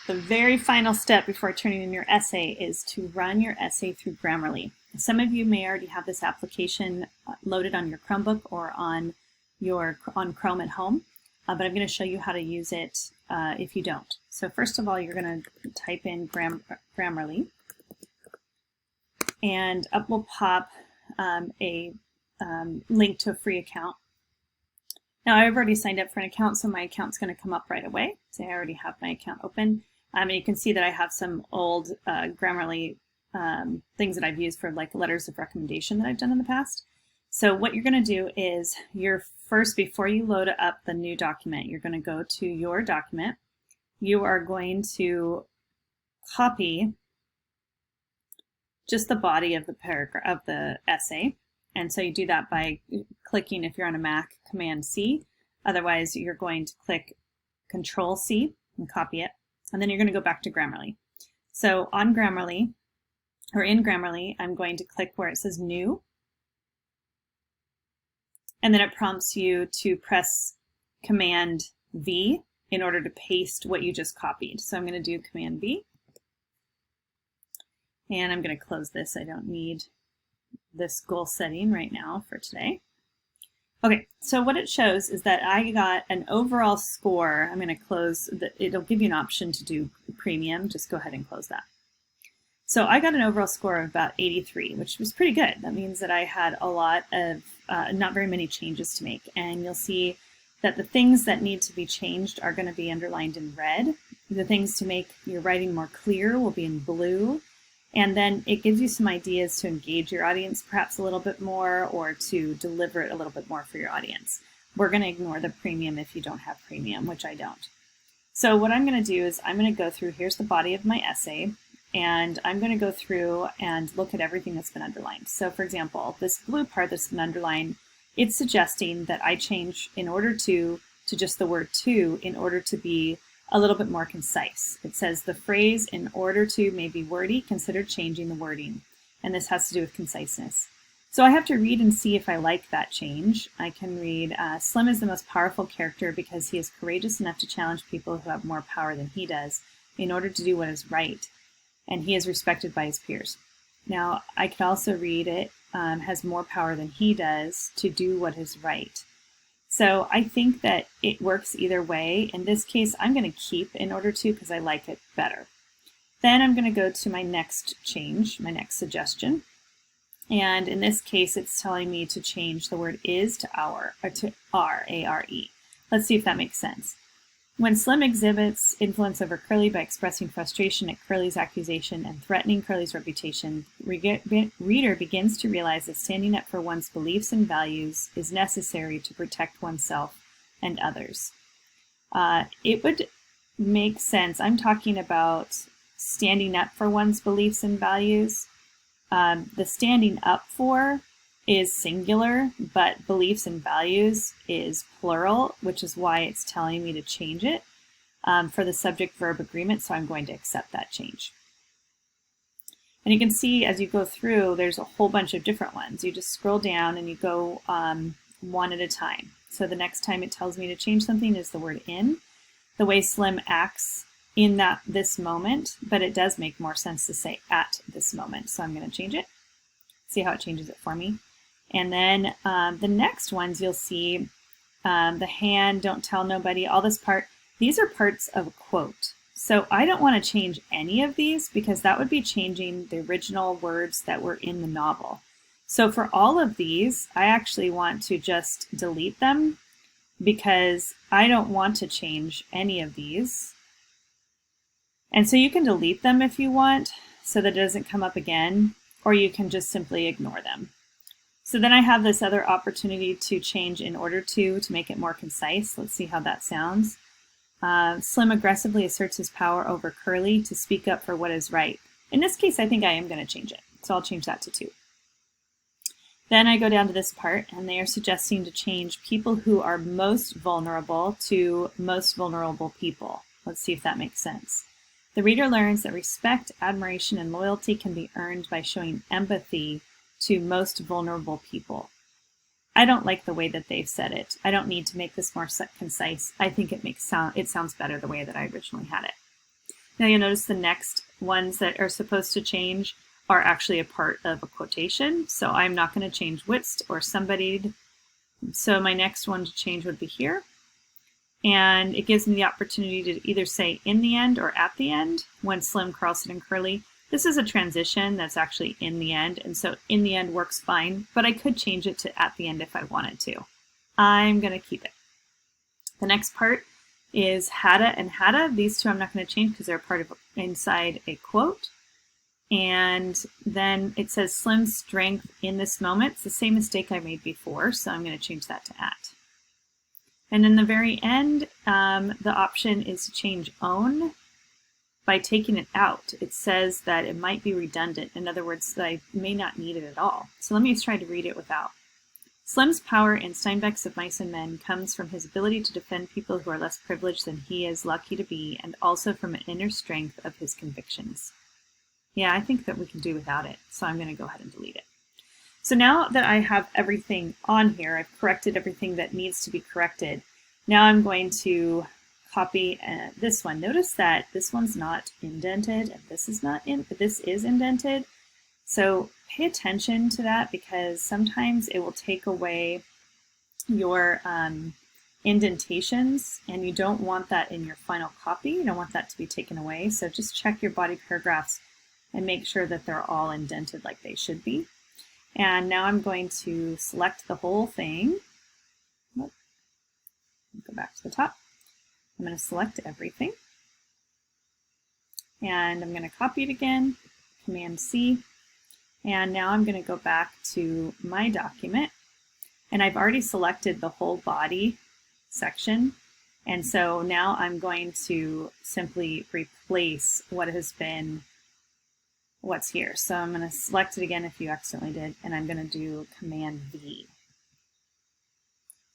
The very final step before turning in your essay is to run your essay through Grammarly. Some of you may already have this application loaded on your Chromebook or on Chrome at home, but I'm going to show you how to use it if you don't. So first of all, you're going to type in Grammarly, and up will pop a link to a free account. Now I've already signed up for an account, so my account's going to come up right away. So I already have my account open. And you can see that I have some old Grammarly things that I've used for like letters of recommendation that I've done in the past. So what you're going to do is before you load up the new document, you're going to go to your document. You are going to copy just the body of the paragraph of the essay. And so you do that by clicking, if you're on a Mac, Command C. Otherwise, you're going to click Control C and copy it. And then you're going to go back to Grammarly. So on Grammarly, or in Grammarly, I'm going to click where it says New. And then it prompts you to press Command V in order to paste what you just copied. So I'm going to do Command V. And I'm going to close this. I don't need this goal setting right now for today. Okay, so what it shows is that I got an overall score. I'm going to close, it'll give you an option to do premium. Just go ahead and close that. So I got an overall score of about 83, which was pretty good. That means that I had a lot of, not very many changes to make. And you'll see that the things that need to be changed are going to be underlined in red. The things to make your writing more clear will be in blue. And then it gives you some ideas to engage your audience perhaps a little bit more, or to deliver it a little bit more for your audience. We're going to ignore the premium if you don't have premium, which I don't. So what I'm going to do is I'm going to go through, here's the body of my essay, and I'm going to go through and look at everything that's been underlined. So for example, this blue part that's been underlined, it's suggesting that I change in order to just the word to in order to be a little bit more concise. It says the phrase "in order to" may be wordy, consider changing the wording. And this has to do with conciseness. So I have to read and see if I like that change. I can read, Slim is the most powerful character because he is courageous enough to challenge people who have more power than he does in order to do what is right. And he is respected by his peers. Now, I could also read it has more power than he does to do what is right. So I think that it works either way. In this case, I'm going to keep "in order to" because I like it better. Then I'm going to go to my next change, my next suggestion. And in this case, it's telling me to change the word "is" to "our," or to "are," A-R-E. Let's see if that makes sense. When Slim exhibits influence over Curly by expressing frustration at Curly's accusation and threatening Curly's reputation, reader begins to realize that standing up for one's beliefs and values is necessary to protect oneself and others. It would make sense. I'm talking about standing up for one's beliefs and values. The standing up for is singular, but beliefs and values is plural, which is why it's telling me to change it for the subject-verb agreement, so I'm going to accept that change. And you can see as you go through, there's a whole bunch of different ones. You just scroll down and you go one at a time. So the next time it tells me to change something is the word "in," the way Slim acts in this moment, but it does make more sense to say "at this moment," so I'm going to change it. See how it changes it for me. And then the next ones you'll see, the hand, "don't tell nobody," all this part, these are parts of a quote. So I don't want to change any of these because that would be changing the original words that were in the novel. So for all of these, I actually want to just delete them because I don't want to change any of these. And so you can delete them if you want so that it doesn't come up again, or you can just simply ignore them. So then I have this other opportunity to change "in order to" make it more concise. Let's see how that sounds. Slim aggressively asserts his power over Curly to speak up for what is right. In this case, I think I am going to change it. So I'll change that to "to." Then I go down to this part, and they are suggesting to change "people who are most vulnerable" to "most vulnerable people." Let's see if that makes sense. The reader learns that respect, admiration, and loyalty can be earned by showing empathy to most vulnerable people. I don't like the way that they've said it. I don't need to make this more concise. I think it sounds better the way that I originally had it. Now you'll notice the next ones that are supposed to change are actually a part of a quotation. So I'm not going to change whitst or somebodied. So my next one to change would be here. And it gives me the opportunity to either say in the end or at the end when Slim, Carlson, and Curly. This is a transition that's actually in the end, and so in the end works fine, but I could change it to at the end if I wanted to. I'm going to keep it. The next part is hadda and hadda. These two I'm not going to change because they're part of inside a quote. And then it says Slim's strength in this moment. It's the same mistake I made before, so I'm going to change that to at. And in the very end, the option is to change own by taking it out. It says that it might be redundant. In other words, that I may not need it at all. So let me try to read it without. Slim's power in Steinbeck's Of Mice and Men comes from his ability to defend people who are less privileged than he is lucky to be, and also from an inner strength of his convictions. Yeah, I think that we can do without it, so I'm going to go ahead and delete it. So now that I have everything on here, I've corrected everything that needs to be corrected. Now I'm going to copy this one. Notice that this one's not indented and this is not but this is indented. So pay attention to that because sometimes it will take away your indentations and you don't want that in your final copy. You don't want that to be taken away. So just check your body paragraphs and make sure that they're all indented like they should be. And now I'm going to select the whole thing. Go back to the top. I'm going to select everything. And I'm going to copy it again, Command C. And now I'm going to go back to my document. And I've already selected the whole body section. And so now I'm going to simply replace what has been what's here. So I'm going to select it again if you accidentally did, and I'm going to do Command V.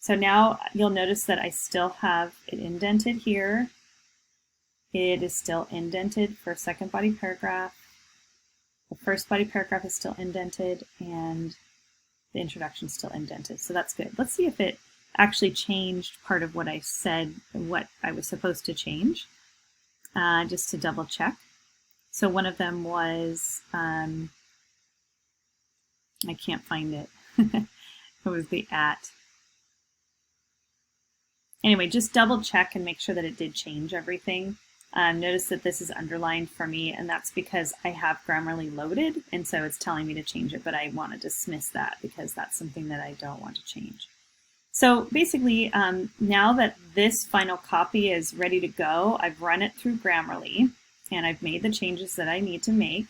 So now you'll notice that I still have it indented here. It is still indented for second body paragraph. The first body paragraph is still indented, and the introduction is still indented. So that's good. Let's see if it actually changed part of what I said, what I was supposed to change, just to double check. So one of them was, I can't find it. It was the at. Anyway, just double check and make sure that it did change everything. Notice that this is underlined for me, and that's because I have Grammarly loaded, and so it's telling me to change it, but I want to dismiss that because that's something that I don't want to change. So basically, now that this final copy is ready to go, I've run it through Grammarly, and I've made the changes that I need to make.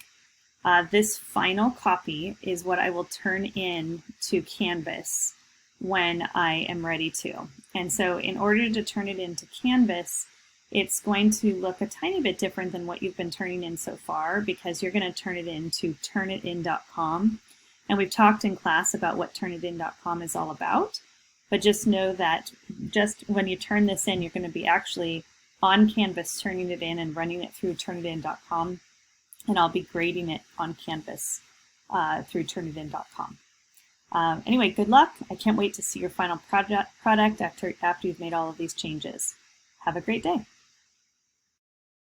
This final copy is what I will turn in to Canvas when I am ready to. And so in order to turn it into Canvas, it's going to look a tiny bit different than what you've been turning in so far because you're going to turn it into turnitin.com. And we've talked in class about what turnitin.com is all about. But just know that just when you turn this in, you're going to be actually on Canvas turning it in and running it through turnitin.com. And I'll be grading it on Canvas through turnitin.com. Anyway, good luck. I can't wait to see your final product after you've made all of these changes. Have a great day.